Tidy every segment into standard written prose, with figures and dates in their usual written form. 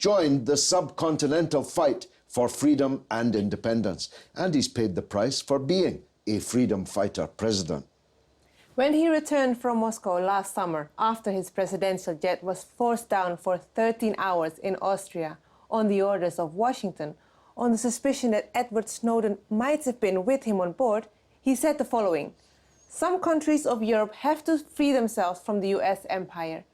joined the subcontinental fight for freedom and independence, and he's paid the price for being a freedom fighter president. When he returned from Moscow last summer, after his presidential jet was forced down for 13 hours in Austria on the orders of Washington, on the suspicion that Edward Snowden might have been with him on board, he said the following: "Some countries of Europe have to free themselves from the US empire.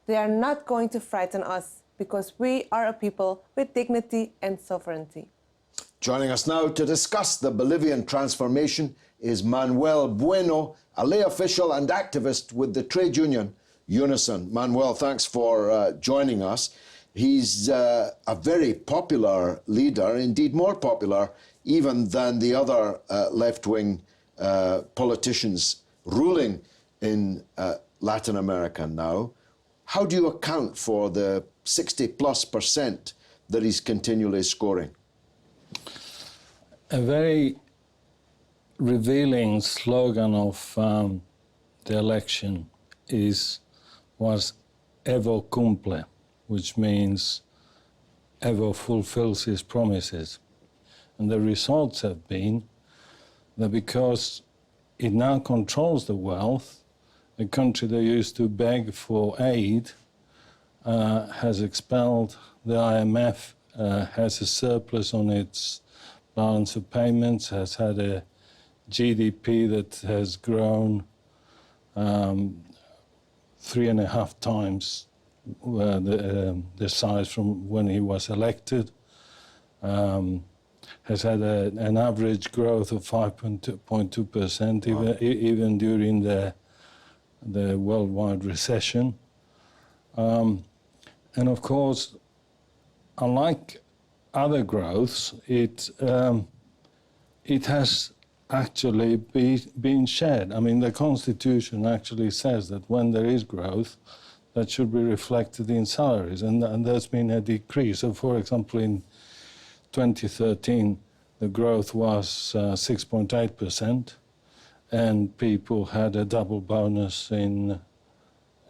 They are not going to frighten us because we are a people with dignity and sovereignty." Joining us now to discuss the Bolivian transformation is Manuel Bueno, a lay official and activist with the trade union Unison. Manuel, thanks for joining us. He's a very popular leader, indeed more popular even than the other left-wing politicians ruling in Latin America now. How do you account for the 60+% that he's continually scoring? A very revealing slogan of the election was Evo cumple, which means Evo fulfills his promises. And the results have been that because it now controls the wealth, a country that used to beg for aid has expelled the IMF, has a surplus on its balance of payments, has had a GDP that has grown 3.5 times the size from when he was elected, has had an average growth of 5.2% even during the worldwide recession. And of course, unlike other growths, it has actually been shared. I mean, the Constitution actually says that when there is growth, that should be reflected in salaries, and there's been a decrease. So, for example, in 2013, the growth was 6.8%, and people had a double bonus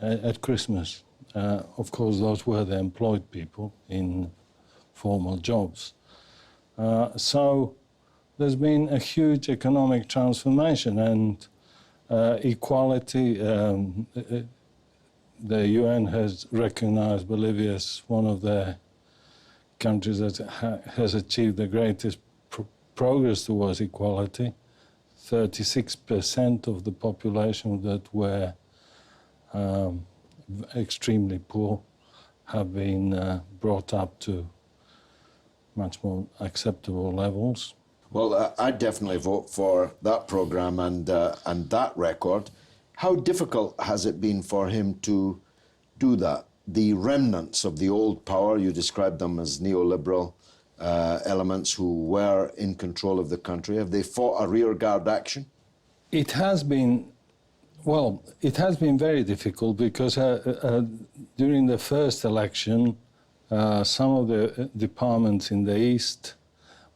at Christmas. Of course, those were the employed people in formal jobs. So there's been a huge economic transformation and equality. The UN has recognized Bolivia as one of the countries that has achieved the greatest progress towards equality. 36% of the population that were extremely poor have been brought up to much more acceptable levels. Well, I'd definitely vote for that program and that record. How difficult has it been for him to do that? The remnants of the old power, you described them as neoliberal elements who were in control of the country, have they fought a rearguard action? It has been, well, it has been very difficult because during the first election, some of the departments in the East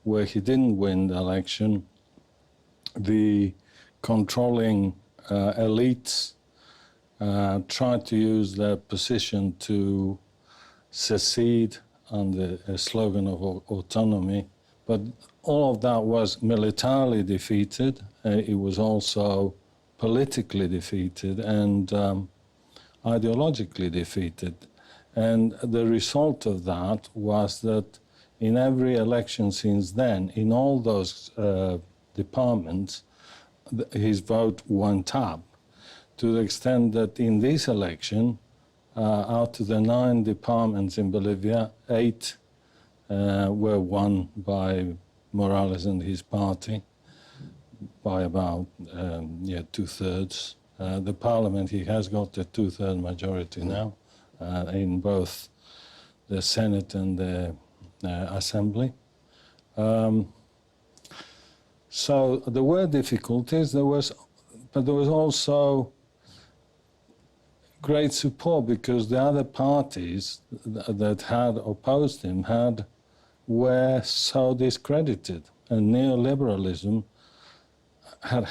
where he didn't win the election, the controlling elites tried to use their position to secede under a slogan of autonomy, but all of that was militarily defeated. It was also politically defeated and ideologically defeated. And the result of that was that in every election since then, in all those departments, his vote went up, to the extent that in this election, out of the 9 departments in Bolivia, 8 were won by Morales and his party by about 2/3. The parliament, he has got a 2/3 majority now in both the Senate and the Assembly. So there were difficulties, but there was also great support because the other parties that had opposed him were so discredited, and neoliberalism had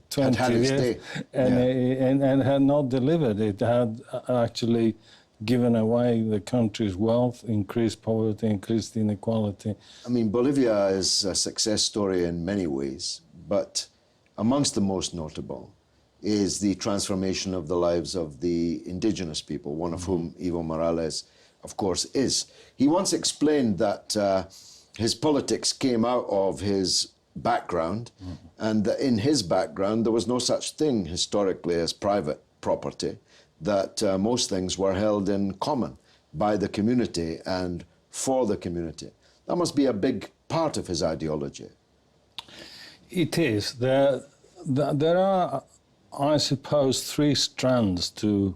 20 years and had not delivered. It had actually given away the country's wealth, increased poverty, increased inequality. I mean, Bolivia is a success story in many ways, but amongst the most notable is the transformation of the lives of the indigenous people, one of whom Evo Morales, of course, is. He once explained that his politics came out of his background, and that in his background there was no such thing historically as private property, that most things were held in common by the community and for the community. That must be a big part of his ideology. It is. There are, I suppose, three strands to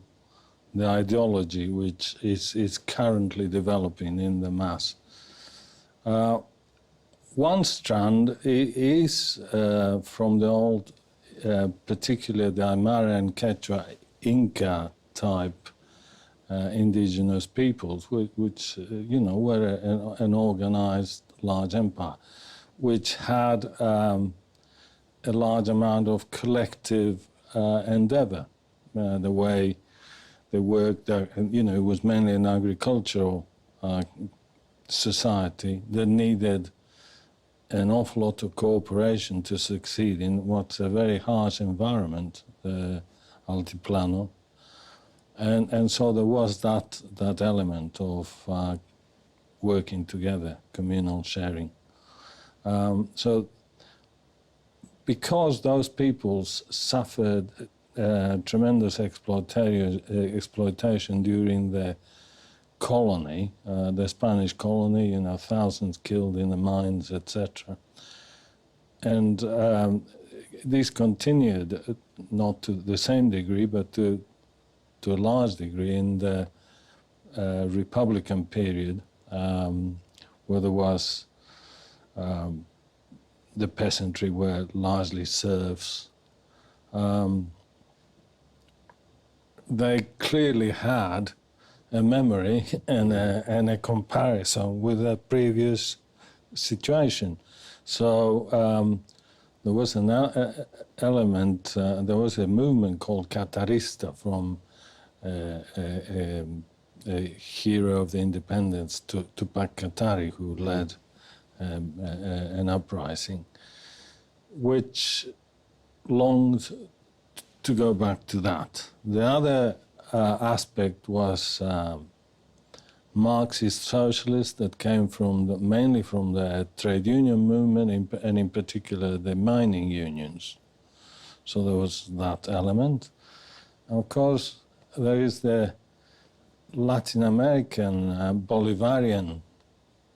the ideology which is currently developing in the mass. One strand is from the old, particularly the Aymara and Quechua Inca type indigenous peoples, which you know, were an organized large empire, which had a large amount of collective endeavor. The way they worked, you know, it was mainly an agricultural society that needed an awful lot of cooperation to succeed in what's a very harsh environment, the Altiplano. And so there was that element of working together, communal sharing. So because those peoples suffered tremendous exploitation during the colony, the Spanish colony, you know, thousands killed in the mines, etc. And this continued, not to the same degree, but to a large degree in the Republican period, where there was the peasantry were largely serfs. They clearly had a memory and a comparison with the previous situation. So there was an element, there was a movement called Catarista from a hero of the independence, Tupac Katari, who led an uprising, which longed to go back to that. The other aspect was Marxist socialists that came from mainly from the trade union movement, and in particular the mining unions. So there was that element. And of course, there is the Latin American Bolivarian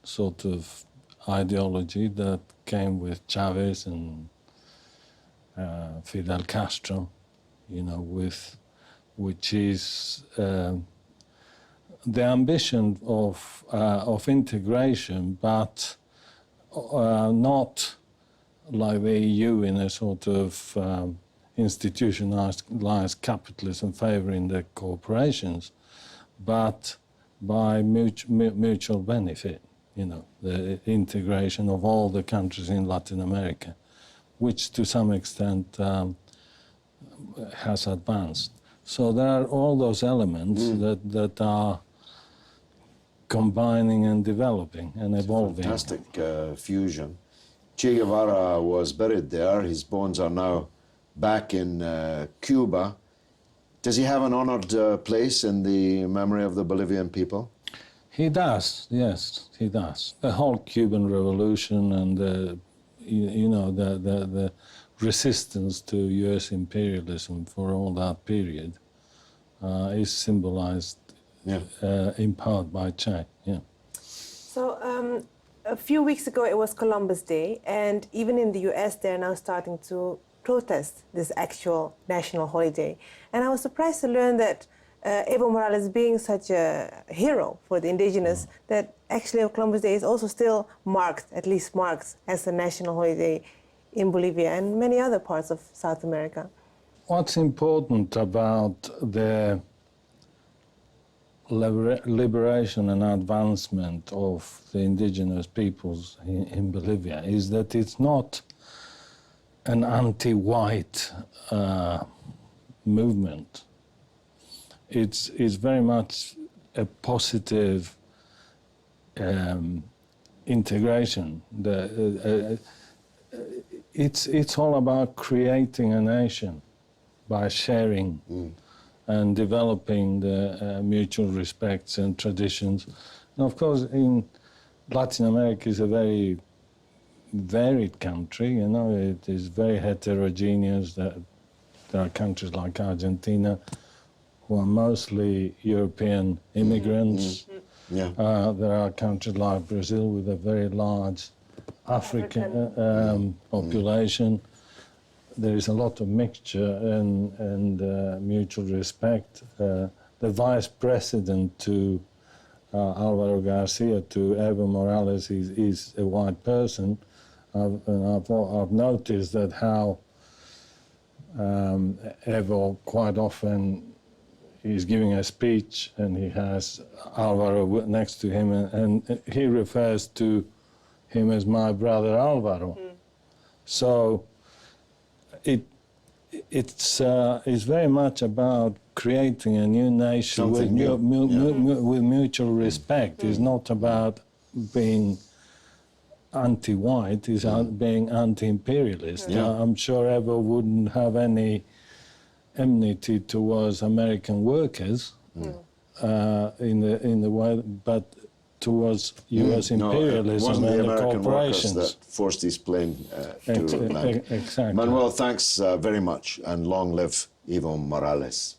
sort of ideology that came with Chavez and Fidel Castro, you know, which is the ambition of integration, but not like the EU in a sort of institutionalized capitalism favoring the corporations, but by mutual benefit, you know, the integration of all the countries in Latin America, which to some extent has advanced. So there are all those elements that are combining and developing and evolving. Fantastic fusion. Che Guevara was buried there. His bones are now back in Cuba. Does he have an honored place in the memory of the Bolivian people? He does, yes, he does. The whole Cuban Revolution and the resistance to U.S. imperialism for all that period is symbolized in part by Che. Yeah. So a few weeks ago it was Columbus Day, and even in the US they're now starting to protest this actual national holiday. And I was surprised to learn that Evo Morales, being such a hero for the indigenous, that actually Columbus Day is also still marked, at least marked, as a national holiday in Bolivia and many other parts of South America. What's important about the liberation and advancement of the indigenous peoples in Bolivia is that it's not an anti-white movement. It's very much a positive integration. It's all about creating a nation by sharing and developing the mutual respects and traditions. And of course, in Latin America is a very varied country. You know, it is very heterogeneous. There are countries like Argentina who are mostly European immigrants. Yeah. There are countries like Brazil with a very large African population. There is a lot of mixture and mutual respect. The vice president to Alvaro Garcia, to Evo Morales, is a white person. I've noticed that how Evo quite often is giving a speech and he has Alvaro next to him, and he refers to him as my brother Alvaro. So it's very much about creating a new nation with mutual respect. It's not about being anti-white, it's being anti-imperialist. I'm sure Evo wouldn't have any enmity towards American workers in the way, but towards U.S. imperialism and the corporations that forced his plane to land. Exactly. Manuel, thanks very much, and long live Evo Morales.